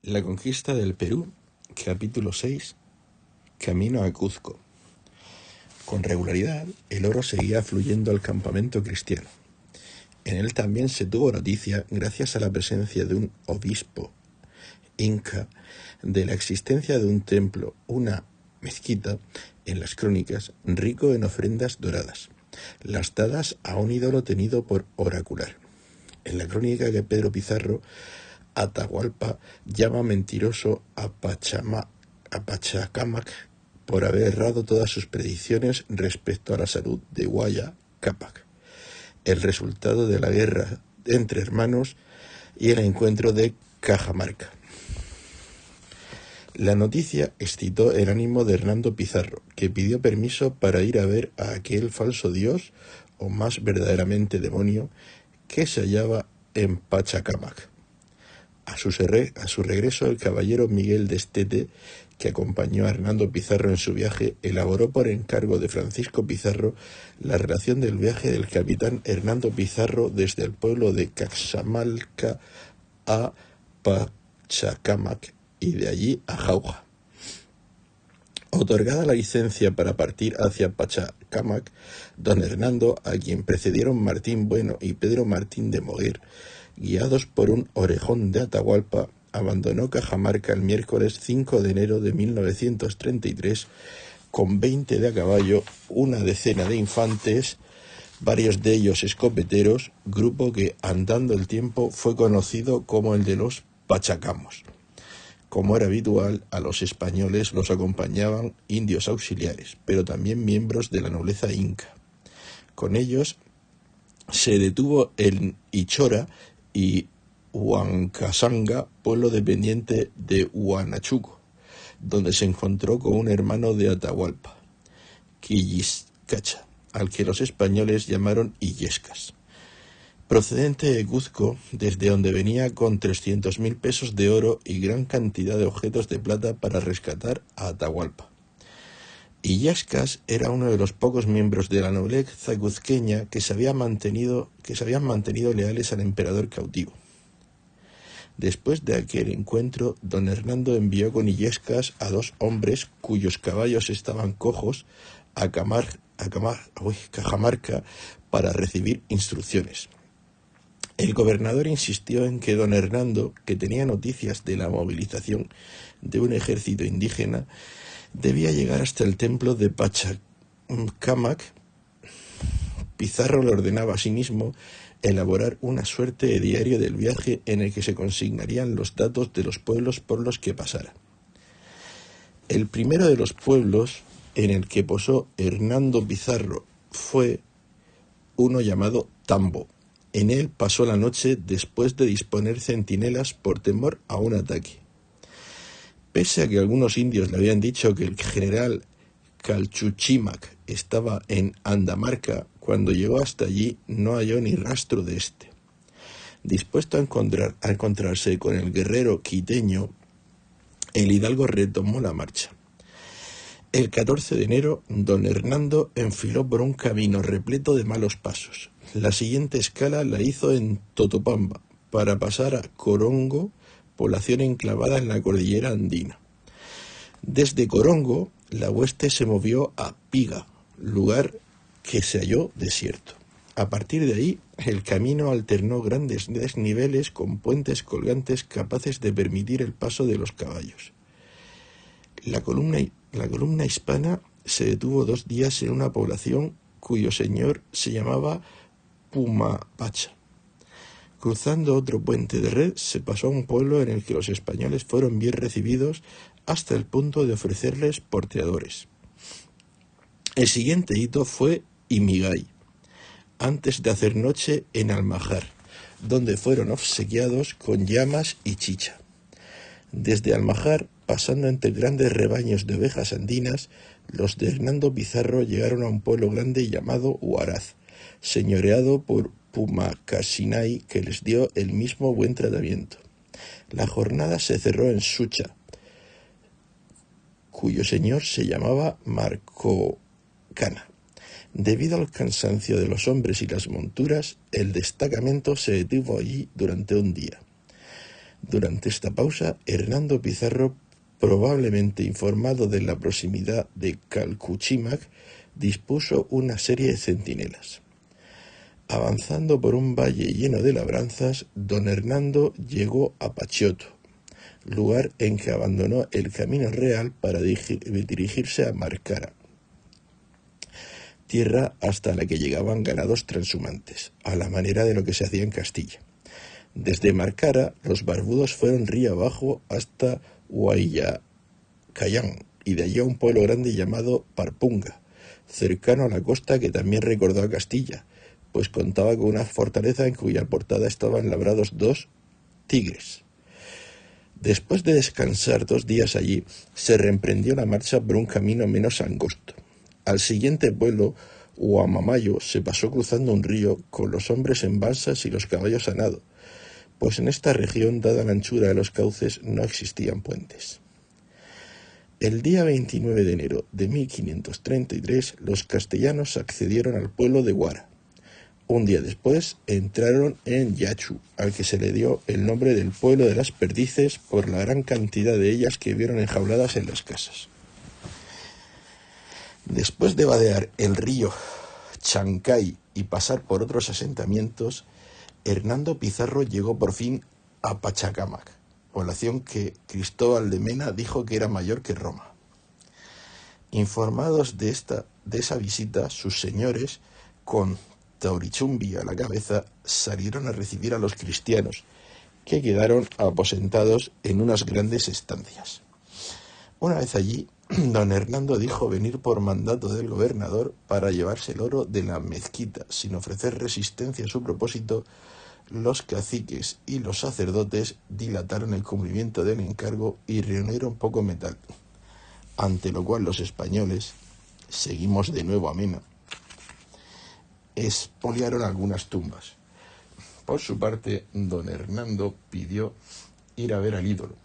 La conquista del Perú, capítulo 6, camino a Cuzco. Con regularidad, el oro seguía fluyendo al campamento cristiano. En él también se tuvo noticia, gracias a la presencia de un obispo inca, de la existencia de un templo, una mezquita, en las crónicas, rico en ofrendas doradas, las dadas a un ídolo tenido por oracular. En la crónica que Pedro Pizarro Atahualpa llama mentiroso a Pachacámac por haber errado todas sus predicciones respecto a la salud de Huayna Cápac, el resultado de la guerra entre hermanos y el encuentro de Cajamarca. La noticia excitó el ánimo de Hernando Pizarro, que pidió permiso para ir a ver a aquel falso dios, o más verdaderamente demonio, que se hallaba en Pachacámac. A su regreso, el caballero Miguel de Estete, que acompañó a Hernando Pizarro en su viaje, elaboró por encargo de Francisco Pizarro la relación del viaje del capitán Hernando Pizarro desde el pueblo de Caxamalca a Pachacámac y de allí a Jauja. Otorgada la licencia para partir hacia Pachacámac, don Hernando, a quien precedieron Martín Bueno y Pedro Martín de Moguer, guiados por un orejón de Atahualpa, abandonó Cajamarca el miércoles 5 de enero de 1933 con 20 de a caballo, una decena de infantes, varios de ellos escopeteros, grupo que, andando el tiempo, fue conocido como el de los Pachacamos. Como era habitual, a los españoles los acompañaban indios auxiliares, pero también miembros de la nobleza inca. Con ellos se detuvo en Ichora y Huancasanga, pueblo dependiente de Huanachuco, donde se encontró con un hermano de Atahualpa, Quilliscacha, al que los españoles llamaron Illescas, procedente de Cuzco, desde donde venía con 300.000 pesos de oro y gran cantidad de objetos de plata para rescatar a Atahualpa. Illescas era uno de los pocos miembros de la nobleza cuzqueña que se habían mantenido leales al emperador cautivo. Después de aquel encuentro, don Hernando envió con Illescas a 2 hombres cuyos caballos estaban cojos a Cajamarca para recibir instrucciones. El gobernador insistió en que don Hernando, que tenía noticias de la movilización de un ejército indígena, debía llegar hasta el templo de Pachacámac. Pizarro le ordenaba asimismo elaborar una suerte de diario del viaje en el que se consignarían los datos de los pueblos por los que pasara. El primero de los pueblos en el que posó Hernando Pizarro fue uno llamado Tambo. En él pasó la noche después de disponer centinelas por temor a un ataque. Pese a que algunos indios le habían dicho que el general Calchuchimac estaba en Andamarca, cuando llegó hasta allí no halló ni rastro de este. Dispuesto a encontrarse con el guerrero quiteño, el hidalgo retomó la marcha. El 14 de enero, don Hernando enfiló por un camino repleto de malos pasos. La siguiente escala la hizo en Totopamba, para pasar a Corongo, población enclavada en la cordillera andina. Desde Corongo, la hueste se movió a Piga, lugar que se halló desierto. A partir de ahí, el camino alternó grandes desniveles con puentes colgantes capaces de permitir el paso de los caballos. La columna hispana se detuvo 2 días en una población cuyo señor se llamaba Pumapacha. Cruzando otro puente de red, se pasó a un pueblo en el que los españoles fueron bien recibidos hasta el punto de ofrecerles porteadores. El siguiente hito fue Imigay, antes de hacer noche en Almajar, donde fueron obsequiados con llamas y chicha. Desde Almajar, pasando entre grandes rebaños de ovejas andinas, los de Hernando Pizarro llegaron a un pueblo grande llamado Huaraz, señoreado por Pumacasinay, que les dio el mismo buen tratamiento. La jornada se cerró en Sucha, cuyo señor se llamaba Marcocana. Debido al cansancio de los hombres y las monturas, el destacamento se detuvo allí durante un día. Durante esta pausa, Hernando Pizarro, probablemente informado de la proximidad de Calcuchímac, dispuso una serie de centinelas. Avanzando por un valle lleno de labranzas, don Hernando llegó a Pachioto, lugar en que abandonó el camino real para dirigirse a Marcara, tierra hasta la que llegaban ganados transhumantes, a la manera de lo que se hacía en Castilla. Desde Marcara, los barbudos fueron río abajo hasta Guayacayán, y de allí a un pueblo grande llamado Parpunga, cercano a la costa, que también recordó a Castilla, pues contaba con una fortaleza en cuya portada estaban labrados 2 tigres. Después de descansar 2 días allí, se reemprendió la marcha por un camino menos angosto. Al siguiente pueblo, Huamamayo, se pasó cruzando un río con los hombres en balsas y los caballos a nado, pues en esta región, dada la anchura de los cauces, no existían puentes. El día 29 de enero de 1533, los castellanos accedieron al pueblo de Huara. Un día después, entraron en Yachu, al que se le dio el nombre del pueblo de las perdices por la gran cantidad de ellas que vieron enjauladas en las casas. Después de vadear el río Chancay y pasar por otros asentamientos, Hernando Pizarro llegó por fin a Pachacámac, población que Cristóbal de Mena dijo que era mayor que Roma. Informados de esa visita, sus señores, con Taurichumbi a la cabeza, salieron a recibir a los cristianos, que quedaron aposentados en unas grandes estancias. Una vez allí, don Hernando dijo venir por mandato del gobernador para llevarse el oro de la mezquita. Sin ofrecer resistencia a su propósito, los caciques y los sacerdotes dilataron el cumplimiento del encargo y reunieron poco metal, ante lo cual los españoles, seguimos de nuevo a Mena, expoliaron algunas tumbas. Por su parte, don Hernando pidió ir a ver al ídolo.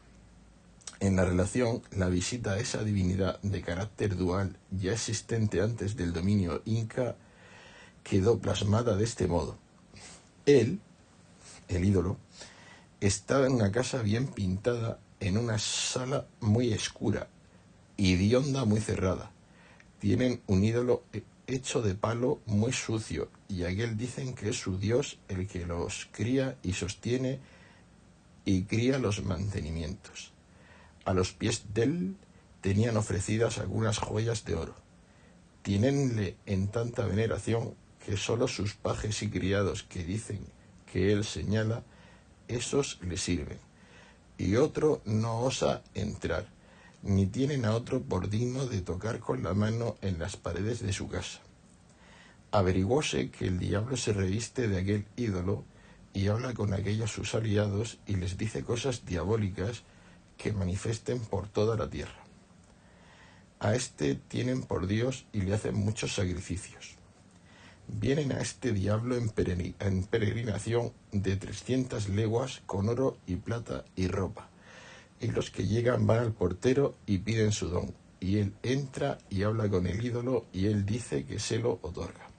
En la relación, la visita a esa divinidad de carácter dual, ya existente antes del dominio inca, quedó plasmada de este modo. Él, el ídolo, estaba en una casa bien pintada, en una sala muy oscura y de onda muy cerrada. Tienen un ídolo hecho de palo muy sucio, y aquel dicen que es su Dios el que los cría y sostiene y cría los mantenimientos. A los pies de él tenían ofrecidas algunas joyas de oro. Tienenle en tanta veneración que solo sus pajes y criados, que dicen que él señala, esos le sirven, y otro no osa entrar, ni tienen a otro por digno de tocar con la mano en las paredes de su casa. Averiguóse que el diablo se reviste de aquel ídolo y habla con aquellos sus aliados y les dice cosas diabólicas que manifiesten por toda la tierra. A este tienen por Dios y le hacen muchos sacrificios. Vienen a este diablo en peregrinación de 300 leguas con oro y plata y ropa, y los que llegan van al portero y piden su don, y él entra y habla con el ídolo y él dice que se lo otorga.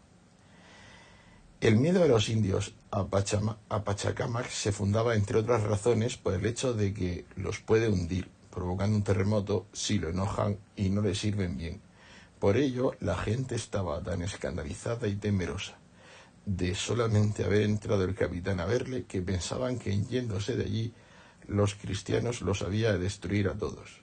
El miedo de los indios a Pachacámac se fundaba, entre otras razones, por el hecho de que los puede hundir, provocando un terremoto si lo enojan y no le sirven bien. Por ello, la gente estaba tan escandalizada y temerosa de solamente haber entrado el capitán a verle, que pensaban que yéndose de allí los cristianos los había de destruir a todos.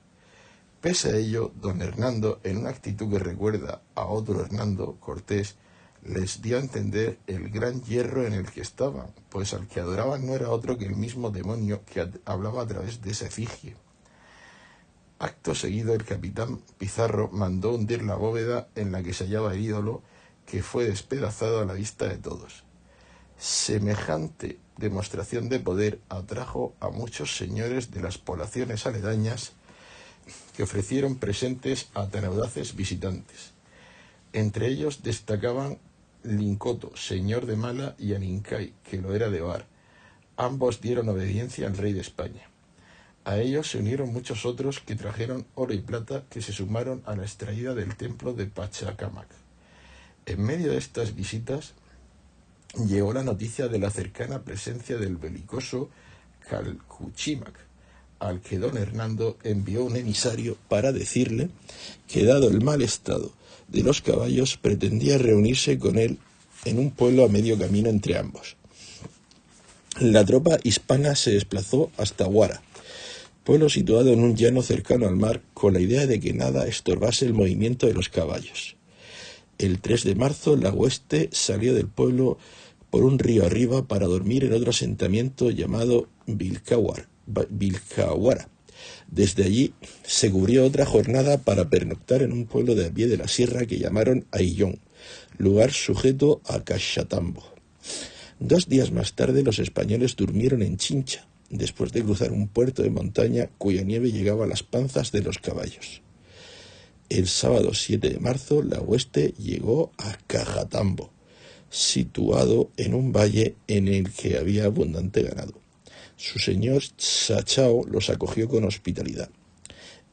Pese a ello, don Hernando, en una actitud que recuerda a otro Hernando, Cortés, les dio a entender el gran hierro en el que estaban, pues al que adoraban no era otro que el mismo demonio que hablaba a través de esa efigie. Acto seguido, el capitán Pizarro mandó hundir la bóveda en la que se hallaba el ídolo, que fue despedazado a la vista de todos. Semejante demostración de poder atrajo a muchos señores de las poblaciones aledañas, que ofrecieron presentes a tan audaces visitantes. Entre ellos destacaban Lincoto, señor de Mala, y Anincay, que lo era de Var. Ambos dieron obediencia al rey de España. A ellos se unieron muchos otros que trajeron oro y plata, que se sumaron a la extraída del templo de Pachacámac. En medio de estas visitas llegó la noticia de la cercana presencia del belicoso Calcuchímac, al que don Hernando envió un emisario para decirle que, dado el mal estado de los caballos, pretendía reunirse con él en un pueblo a medio camino entre ambos. La tropa hispana se desplazó hasta Huara, pueblo situado en un llano cercano al mar, con la idea de que nada estorbase el movimiento de los caballos. El 3 de marzo la hueste salió del pueblo por un río arriba para dormir en otro asentamiento llamado Vilcahuara. Desde allí se cubrió otra jornada para pernoctar en un pueblo de a pie de la sierra que llamaron Aillón, lugar sujeto a Cachatambo. 2 días más tarde los españoles durmieron en Chincha, después de cruzar un puerto de montaña cuya nieve llegaba a las panzas de los caballos. El sábado 7 de marzo la hueste llegó a Cajatambo, situado en un valle en el que había abundante ganado. Su señor Sachao los acogió con hospitalidad.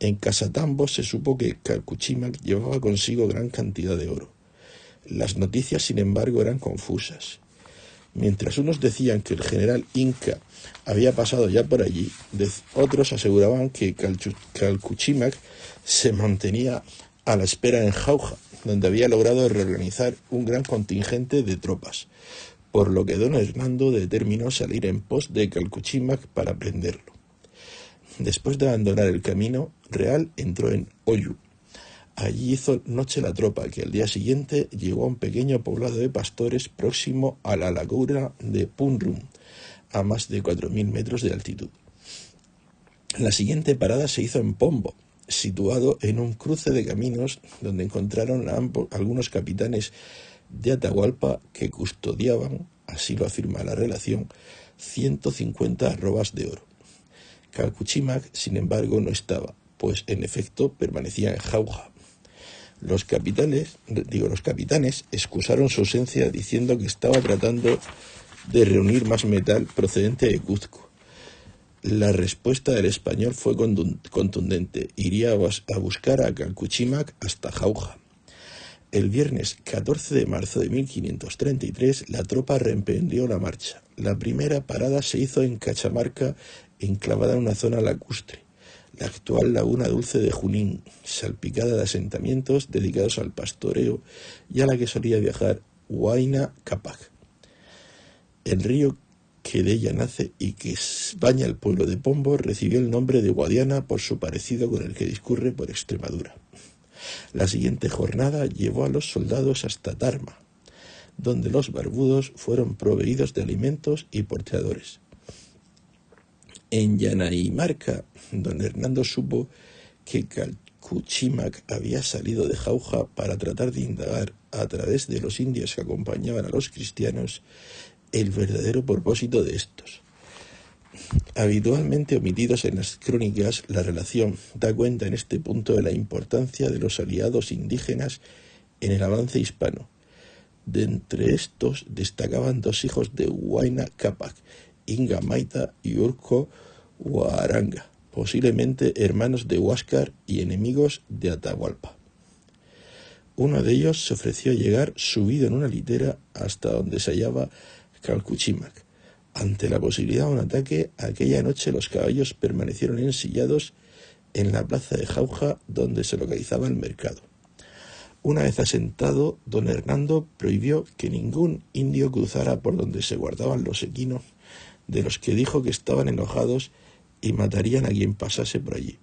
En Cajatambo se supo que Calcuchímac llevaba consigo gran cantidad de oro. Las noticias, sin embargo, eran confusas. Mientras unos decían que el general Inca había pasado ya por allí, otros aseguraban que Calcuchímac se mantenía a la espera en Jauja, donde había logrado reorganizar un gran contingente de tropas, por lo que don Hernando determinó salir en pos de Calcuchímac para prenderlo. Después de abandonar el camino real, entró en Oyu. Allí hizo noche la tropa, que al día siguiente llegó a un pequeño poblado de pastores próximo a la laguna de Punrum, a más de 4.000 metros de altitud. La siguiente parada se hizo en Pombo, situado en un cruce de caminos donde encontraron a algunos capitanes de Atahualpa que custodiaban, así lo afirma la relación, 150 arrobas de oro. Calcuchímac, sin embargo, no estaba, pues en efecto permanecía en Jauja. Los capitanes excusaron su ausencia diciendo que estaba tratando de reunir más metal procedente de Cuzco. La respuesta del español fue contundente: iría a buscar a Calcuchímac hasta Jauja. El viernes 14 de marzo de 1533 la tropa reemprendió la marcha. La primera parada se hizo en Cachamarca, enclavada en una zona lacustre, la actual Laguna Dulce de Junín, salpicada de asentamientos dedicados al pastoreo y a la que solía viajar Huayna Cápac. El río que de ella nace y que baña el pueblo de Pombo recibió el nombre de Guadiana por su parecido con el que discurre por Extremadura. La siguiente jornada llevó a los soldados hasta Tarma, donde los barbudos fueron proveídos de alimentos y porteadores. En Yanaimarca, don Hernando supo que Calcuchímac había salido de Jauja para tratar de indagar, a través de los indios que acompañaban a los cristianos, el verdadero propósito de estos. Habitualmente omitidos en las crónicas, la relación da cuenta en este punto de la importancia de los aliados indígenas en el avance hispano. De entre estos destacaban 2 hijos de Huayna Cápac, Inga Maita y Urco Huaranga, posiblemente hermanos de Huáscar y enemigos de Atahualpa. Uno de ellos se ofreció a llegar subido en una litera hasta donde se hallaba Calcuchímac. Ante la posibilidad de un ataque, aquella noche los caballos permanecieron ensillados en la plaza de Jauja, donde se localizaba el mercado. Una vez asentado, don Hernando prohibió que ningún indio cruzara por donde se guardaban los equinos, de los que dijo que estaban enojados y matarían a quien pasase por allí.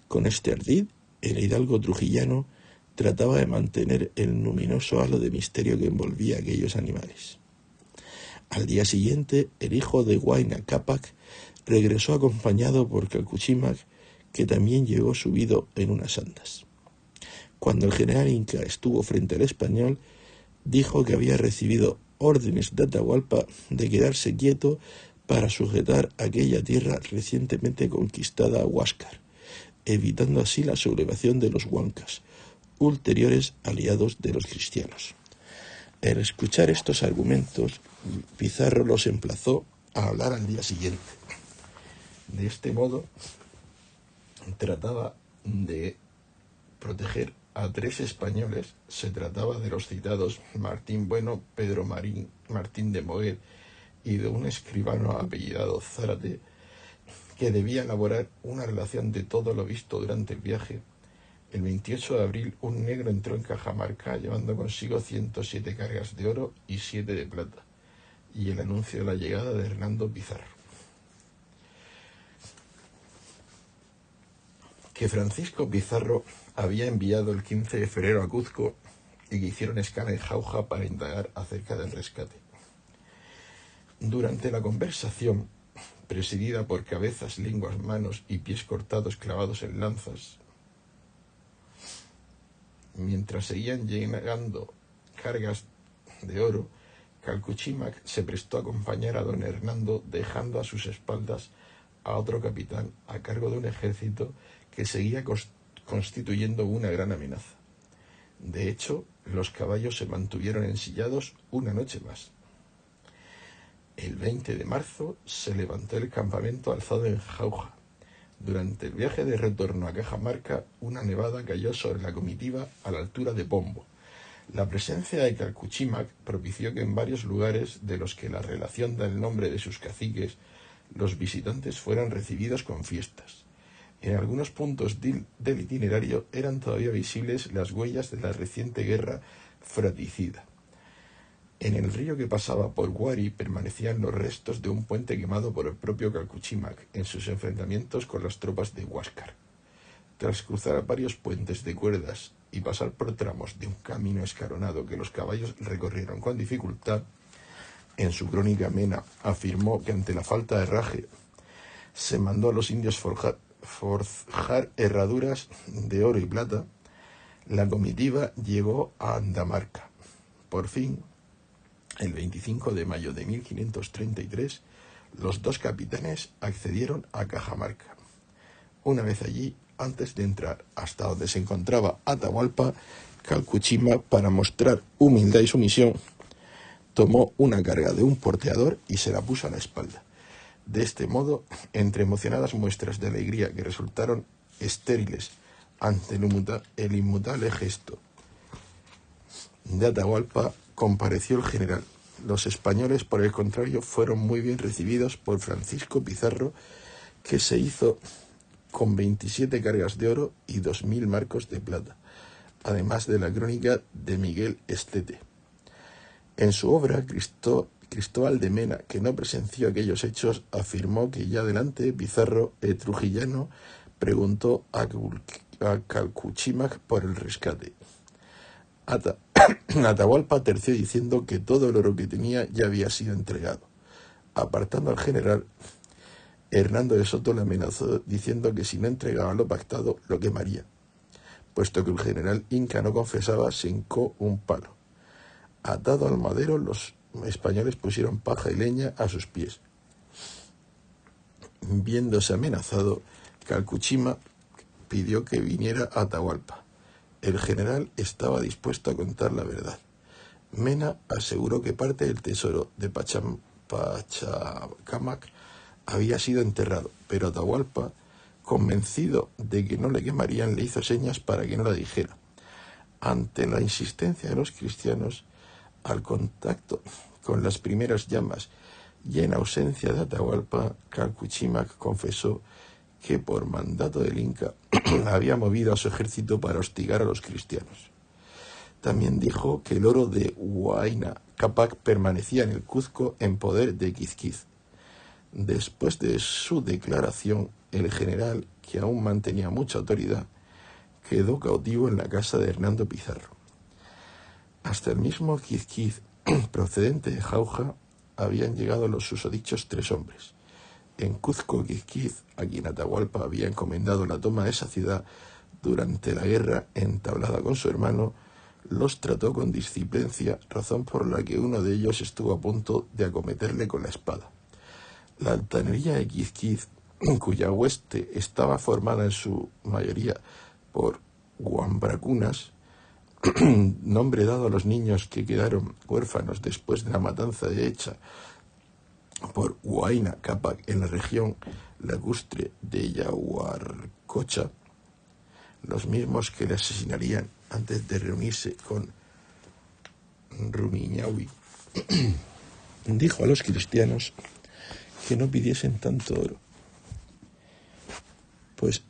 Con este ardid, el hidalgo trujillano trataba de mantener el luminoso halo de misterio que envolvía a aquellos animales. Al día siguiente, el hijo de Huayna Cápac regresó acompañado por Calcuchímac, que también llegó subido en unas andas. Cuando el general Inca estuvo frente al español, dijo que había recibido órdenes de Atahualpa de quedarse quieto para sujetar aquella tierra recientemente conquistada a Huáscar, evitando así la sublevación de los huancas, ulteriores aliados de los cristianos. Al escuchar estos argumentos, Pizarro los emplazó a hablar al día siguiente. De este modo, trataba de proteger a 3 españoles. Se trataba de los citados Martín Bueno, Pedro Martín de Moguer y de un escribano apellidado Zárate, que debía elaborar una relación de todo lo visto durante el viaje, el 28 de abril un negro entró en Cajamarca llevando consigo 107 cargas de oro y 7 de plata, y el anuncio de la llegada de Hernando Pizarro. Que Francisco Pizarro había enviado el 15 de febrero a Cuzco y que hicieron escala en Jauja para indagar acerca del rescate. Durante la conversación, presidida por cabezas, lenguas, manos y pies cortados clavados en lanzas, mientras seguían llegando cargas de oro, Calcuchímac se prestó a acompañar a don Hernando, dejando a sus espaldas a otro capitán a cargo de un ejército que seguía constituyendo una gran amenaza. De hecho, los caballos se mantuvieron ensillados una noche más. El 20 de marzo se levantó el campamento alzado en Jauja. Durante el viaje de retorno a Cajamarca, una nevada cayó sobre la comitiva a la altura de Pombo. La presencia de Calcuchímac propició que en varios lugares de los que la relación da el nombre de sus caciques, los visitantes fueran recibidos con fiestas. En algunos puntos del itinerario eran todavía visibles las huellas de la reciente guerra fratricida. En el río que pasaba por Guari permanecían los restos de un puente quemado por el propio Calcuchímac en sus enfrentamientos con las tropas de Huáscar. Tras cruzar varios puentes de cuerdas y pasar por tramos de un camino escalonado que los caballos recorrieron con dificultad, en su crónica Mena afirmó que ante la falta de herraje se mandó a los indios forjar herraduras de oro y plata. La comitiva llegó a Andamarca. Por fin, el 25 de mayo de 1533, los dos capitanes accedieron a Cajamarca. Una vez allí, antes de entrar hasta donde se encontraba Atahualpa, Calcuchímac, para mostrar humildad y sumisión, tomó una carga de un porteador y se la puso a la espalda. De este modo, entre emocionadas muestras de alegría que resultaron estériles ante el inmutable gesto de Atahualpa, compareció el general. Los españoles, por el contrario, fueron muy bien recibidos por Francisco Pizarro, que se hizo con 27 cargas de oro y 2.000 marcos de plata, además de la crónica de Miguel Estete. En su obra, Cristóbal de Mena, que no presenció aquellos hechos, afirmó que ya delante Pizarro, el trujillano, preguntó a Calcuchímac por el rescate. Atahualpa terció diciendo que todo el oro que tenía ya había sido entregado. Apartando al general, Hernando de Soto le amenazó diciendo que si no entregaba lo pactado, lo quemaría. Puesto que el general inca no confesaba, se hincó un palo. Atado al madero, los españoles pusieron paja y leña a sus pies. Viéndose amenazado, Calcuchímac pidió que viniera a Atahualpa. El general estaba dispuesto a contar la verdad. Mena aseguró que parte del tesoro de Pachacamac había sido enterrado, pero Atahualpa, convencido de que no le quemarían, le hizo señas para que no la dijera. Ante la insistencia de los cristianos, al contacto con las primeras llamas y en ausencia de Atahualpa, Calcuchímac confesó que por mandato del Inca había movido a su ejército para hostigar a los cristianos. También dijo que el oro de Huayna Cápac permanecía en el Cuzco en poder de Quizquiz. Después de su declaración, el general, que aún mantenía mucha autoridad, quedó cautivo en la casa de Hernando Pizarro. Hasta el mismo Quizquiz, procedente de Jauja, habían llegado los susodichos 3 hombres. En Cuzco, Quizquiz, a quien Atahualpa había encomendado la toma de esa ciudad durante la guerra entablada con su hermano, los trató con disciplicia, razón por la que uno de ellos estuvo a punto de acometerle con la espada. La altanería de Quizquiz, cuya hueste estaba formada en su mayoría por guambracunas, nombre dado a los niños que quedaron huérfanos después de la matanza hecha por Huayna Cápac en la región lacustre de Yaguarcocha, los mismos que le asesinarían antes de reunirse con Rumiñahui. dijo a los cristianos que no pidiesen tanto oro, pues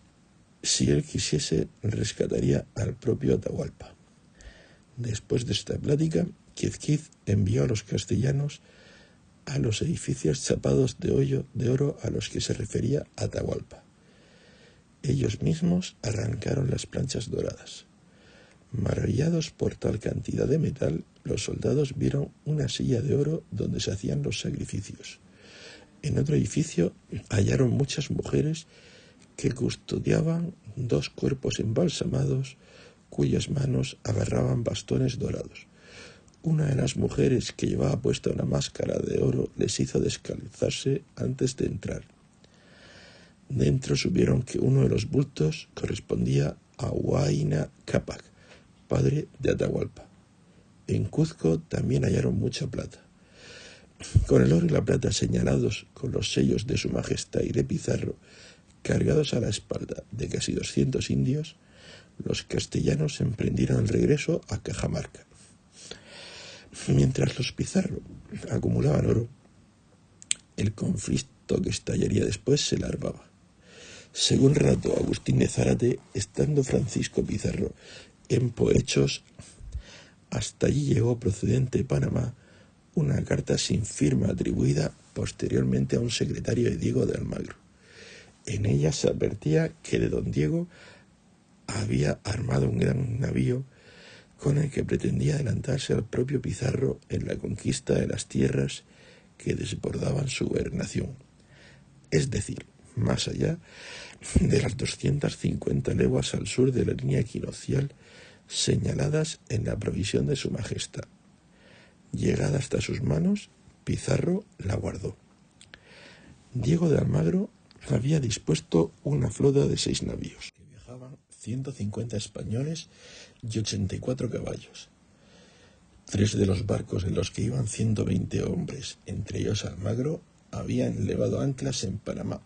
si él quisiese rescataría al propio Atahualpa. Después de esta plática, Quizquiz envió a los castellanos a los edificios chapados de oro a los que se refería Atahualpa. Ellos mismos arrancaron las planchas doradas. Maravillados por tal cantidad de metal, los soldados vieron una silla de oro donde se hacían los sacrificios. En otro edificio hallaron muchas mujeres que custodiaban 2 cuerpos embalsamados cuyas manos agarraban bastones dorados. Una de las mujeres, que llevaba puesta una máscara de oro, les hizo descalzarse antes de entrar. Dentro supieron que uno de los bultos correspondía a Huayna Cápac, padre de Atahualpa. En Cuzco también hallaron mucha plata. Con el oro y la plata señalados con los sellos de su majestad y de Pizarro, cargados a la espalda de casi 200 indios, los castellanos emprendieron el regreso a Cajamarca. Mientras los Pizarro acumulaban oro, el conflicto que estallaría después se larvaba. Según relató Agustín de Zárate, estando Francisco Pizarro en Poechos, hasta allí llegó procedente de Panamá una carta sin firma atribuida posteriormente a un secretario de Diego de Almagro. En ella se advertía que de don Diego había armado un gran navío con el que pretendía adelantarse al propio Pizarro en la conquista de las tierras que desbordaban su gobernación, es decir, más allá de las 250 leguas al sur de la línea equinoccial señaladas en la provisión de su majestad. Llegada hasta sus manos, Pizarro la guardó. Diego de Almagro había dispuesto una flota de 6 navíos, que viajaban 150 españoles y 84 caballos. 3 de los barcos en los que iban 120 hombres, entre ellos Almagro, habían levado anclas en Panamá,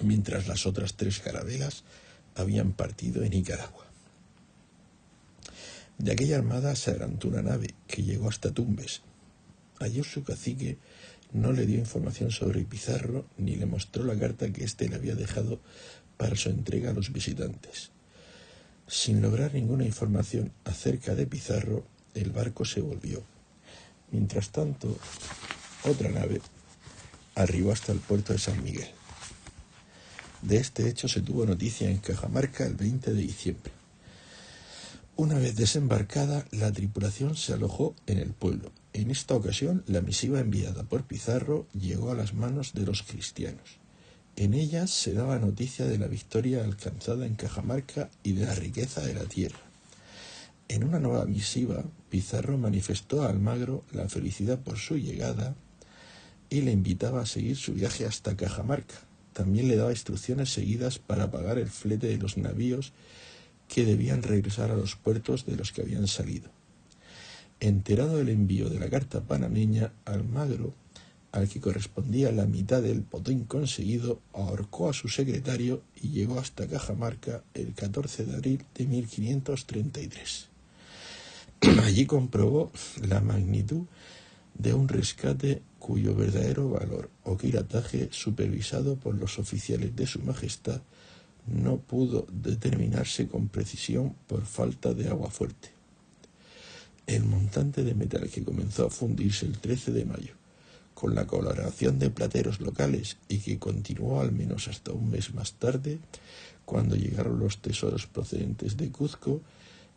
mientras las otras 3 carabelas habían partido en Nicaragua. De aquella armada se adelantó una nave que llegó hasta Tumbes. Allí su cacique no le dio información sobre Pizarro ni le mostró la carta que éste le había dejado para su entrega a los visitantes. Sin lograr ninguna información acerca de Pizarro, el barco se volvió. Mientras tanto, otra nave arribó hasta el puerto de San Miguel. De este hecho se tuvo noticia en Cajamarca el 20 de diciembre. Una vez desembarcada, la tripulación se alojó en el pueblo. En esta ocasión, la misiva enviada por Pizarro llegó a las manos de los cristianos. En ella se daba noticia de la victoria alcanzada en Cajamarca y de la riqueza de la tierra. En una nueva misiva, Pizarro manifestó a Almagro la felicidad por su llegada y le invitaba a seguir su viaje hasta Cajamarca. También le daba instrucciones seguidas para pagar el flete de los navíos que debían regresar a los puertos de los que habían salido. Enterado del envío de la carta panameña, Almagro, al que correspondía la mitad del botín conseguido, ahorcó a su secretario y llegó hasta Cajamarca el 14 de abril de 1533. Allí comprobó la magnitud de un rescate cuyo verdadero valor o quirataje, supervisado por los oficiales de su majestad, no pudo determinarse con precisión por falta de agua fuerte. El montante de metal que comenzó a fundirse el 13 de mayo, con la colaboración de plateros locales y que continuó al menos hasta un mes más tarde, cuando llegaron los tesoros procedentes de Cuzco,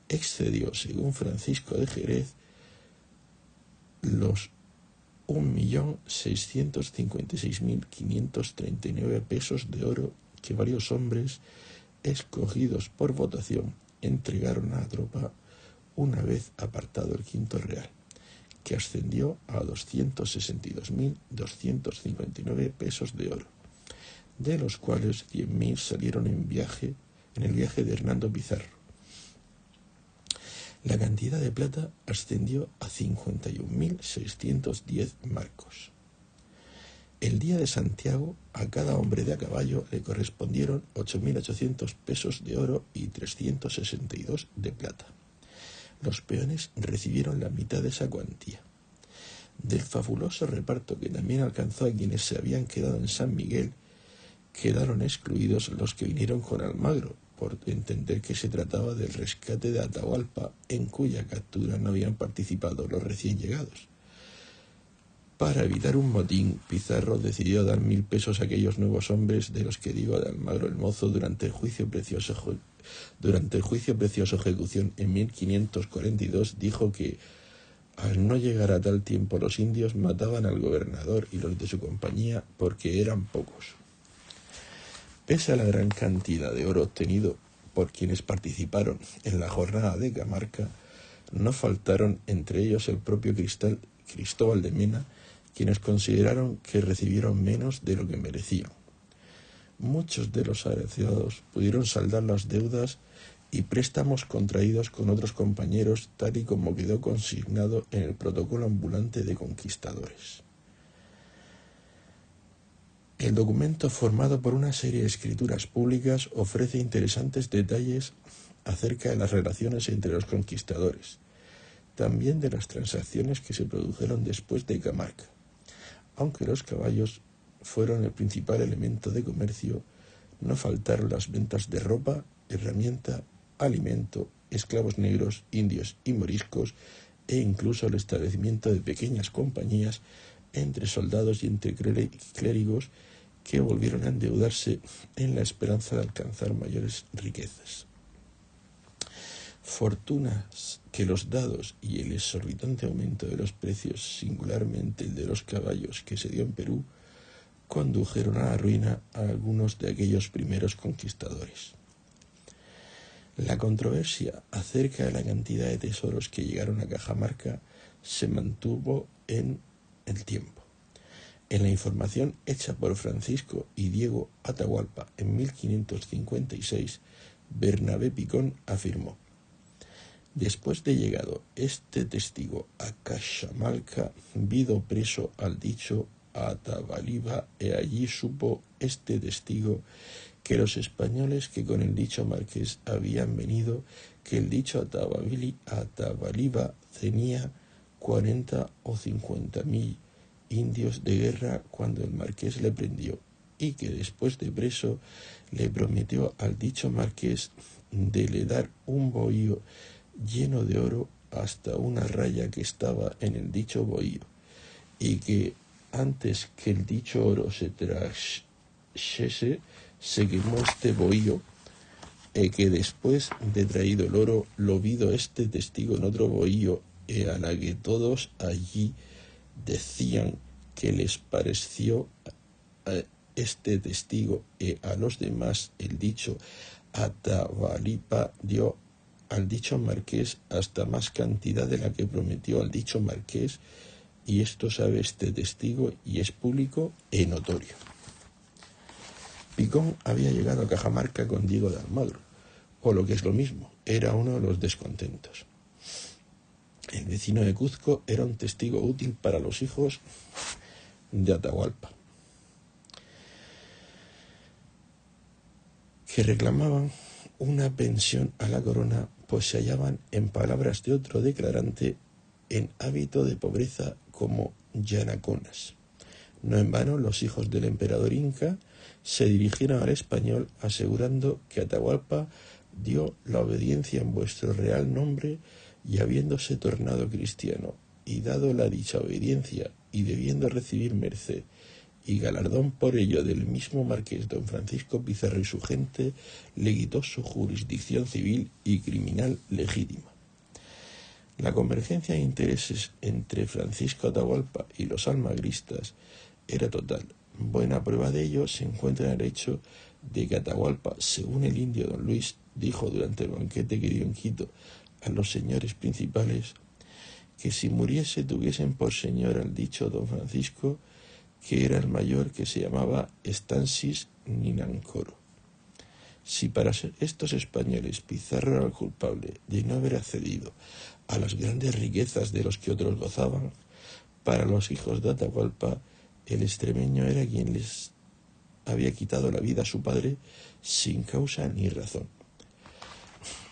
excedió, según Francisco de Jerez, los 1.656.539 pesos de oro que varios hombres, escogidos por votación, entregaron a la tropa una vez apartado el quinto real, que ascendió a 262.259 pesos de oro, de los cuales 100.000 salieron en el viaje de Hernando Pizarro. La cantidad de plata ascendió a 51.610 marcos. El día de Santiago, a cada hombre de a caballo le correspondieron 8.800 pesos de oro y 362 de plata. Los peones recibieron la mitad de esa cuantía. Del fabuloso reparto que también alcanzó a quienes se habían quedado en San Miguel, quedaron excluidos los que vinieron con Almagro, por entender que se trataba del rescate de Atahualpa, en cuya captura no habían participado los recién llegados. Para evitar un motín, Pizarro decidió dar 1000 pesos a aquellos nuevos hombres de los que Diego de Almagro el Mozo durante el juicio precioso ejecución en 1542 dijo que al no llegar a tal tiempo los indios mataban al gobernador y los de su compañía porque eran pocos. Pese a la gran cantidad de oro obtenido por quienes participaron en la jornada de Cajamarca, no faltaron entre ellos el propio Cristóbal de Mena, quienes consideraron que recibieron menos de lo que merecían. Muchos de los agraciados pudieron saldar las deudas y préstamos contraídos con otros compañeros, tal y como quedó consignado en el protocolo ambulante de conquistadores. El documento, formado por una serie de escrituras públicas, ofrece interesantes detalles acerca de las relaciones entre los conquistadores, también de las transacciones que se produjeron después de Cajamarca. Aunque los caballos fueron el principal elemento de comercio, no faltaron las ventas de ropa, herramienta, alimento, esclavos negros, indios y moriscos, e incluso el establecimiento de pequeñas compañías entre soldados y entre clérigos que volvieron a endeudarse en la esperanza de alcanzar mayores riquezas. Fortunas que los dados y el exorbitante aumento de los precios, singularmente el de los caballos que se dio en Perú, condujeron a la ruina a algunos de aquellos primeros conquistadores. La controversia acerca de la cantidad de tesoros que llegaron a Cajamarca se mantuvo en el tiempo. En la información hecha por Francisco y Diego Atahualpa en 1556, Bernabé Picón afirmó: después de llegado este testigo a Caxamalca, vido preso al dicho Atabaliba, e allí supo este testigo que los españoles que con el dicho marqués habían venido, que el dicho Atabaliba tenía 40 o 50.000 indios de guerra cuando el marqués le prendió, y que después de preso le prometió al dicho marqués de le dar un bohío lleno de oro hasta una raya que estaba en el dicho bohío, y que antes que el dicho oro se trajese, se quemó este bohío, que después de traído el oro, lo vido este testigo en otro bohío, a la que todos allí decían que les pareció a este testigo y a los demás el dicho Atabalipa dio al dicho marqués hasta más cantidad de la que prometió al dicho marqués, y esto sabe este testigo y es público e notorio. Picón había llegado a Cajamarca con Diego de Almagro, o lo que es lo mismo, era uno de los descontentos. El vecino de Cuzco era un testigo útil para los hijos de Atahualpa, que reclamaban una pensión a la corona, pues se hallaban, en palabras de otro declarante, en hábito de pobreza como yanaconas. No en vano los hijos del emperador inca se dirigieron al español asegurando que Atahualpa dio la obediencia en vuestro real nombre, y habiéndose tornado cristiano y dado la dicha obediencia y debiendo recibir merced y galardón por ello del mismo marqués don Francisco Pizarro y su gente, le quitó su jurisdicción civil y criminal legítima. La convergencia de intereses entre Francisco Atahualpa y los almagristas era total. Buena prueba de ello se encuentra en el hecho de que Atahualpa, según el indio don Luis, dijo durante el banquete que dio en Quito a los señores principales, que si muriese tuviesen por señor al dicho don Francisco, que era el mayor, que se llamaba Stancis Ninancoro. Si para estos españoles Pizarro era el culpable de no haber accedido a las grandes riquezas de los que otros gozaban, para los hijos de Atahualpa el extremeño era quien les había quitado la vida a su padre sin causa ni razón.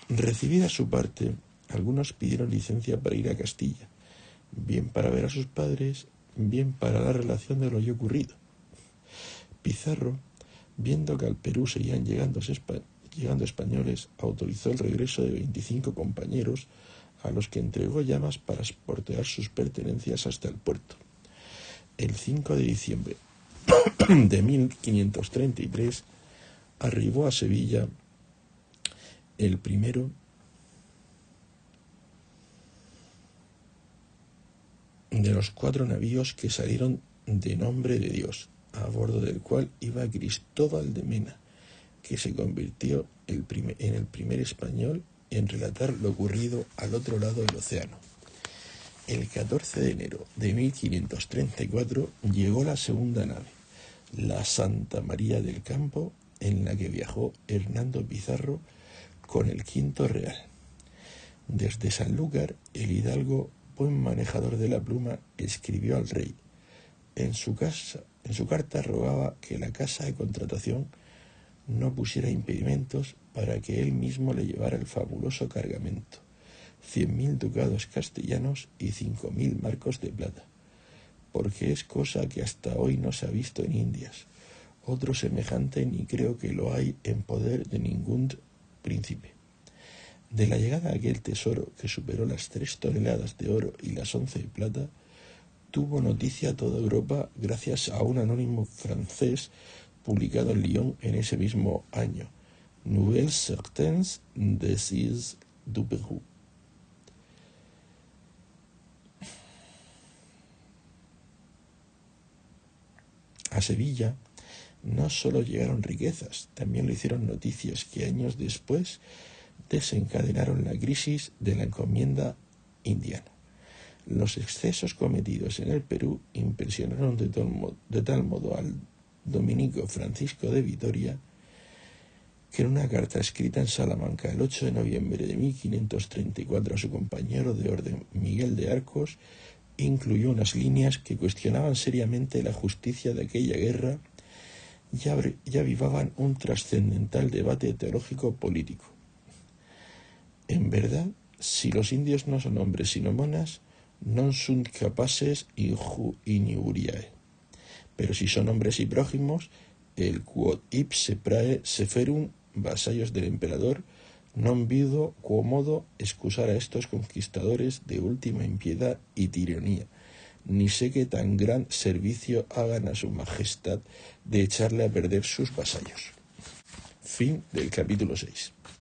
Recibida su parte, algunos pidieron licencia para ir a Castilla, bien para ver a sus padres, bien para la relación de lo ya ocurrido. Pizarro, viendo que al Perú seguían llegando españoles, autorizó el regreso de 25 compañeros, a los que entregó llamas para portear sus pertenencias hasta el puerto. El 5 de diciembre de 1533 arribó a Sevilla el primero de los 4 navíos que salieron de Nombre de Dios, a bordo del cual iba Cristóbal de Mena, que se convirtió en el primer español en relatar lo ocurrido al otro lado del océano. El 14 de enero de 1534 llegó la segunda nave, la Santa María del Campo, en la que viajó Hernando Pizarro con el V Real. Desde Sanlúcar, el hidalgo, buen manejador de la pluma, escribió al rey. En su carta rogaba que la casa de contratación no pusiera impedimentos para que él mismo le llevara el fabuloso cargamento, 100.000 ducados castellanos y 5.000 marcos de plata, porque es cosa que hasta hoy no se ha visto en Indias. Otro semejante ni creo que lo hay en poder de ningún príncipe. De la llegada de aquel tesoro, que superó las 3 toneladas de oro y las 11 de plata, tuvo noticia toda Europa gracias a un anónimo francés publicado en Lyon en ese mismo año, Nouvelles certaines des du Pérou. A Sevilla no solo llegaron riquezas, también lo hicieron noticias que años después desencadenaron la crisis de la encomienda indiana. Los excesos cometidos en el Perú impresionaron de tal modo al dominico Francisco de Vitoria, que en una carta escrita en Salamanca el 8 de noviembre de 1534 a su compañero de orden Miguel de Arcos, incluyó unas líneas que cuestionaban seriamente la justicia de aquella guerra y avivaban un trascendental debate teológico-político. En verdad, si los indios no son hombres sino monas, non sunt capaces injuriae. Pero si son hombres y prójimos, el quod ipse prae seferum, vasallos del emperador, non vido quomodo excusar a estos conquistadores de última impiedad y tiranía, ni sé que tan gran servicio hagan a su majestad de echarle a perder sus vasallos. Fin del capítulo 6.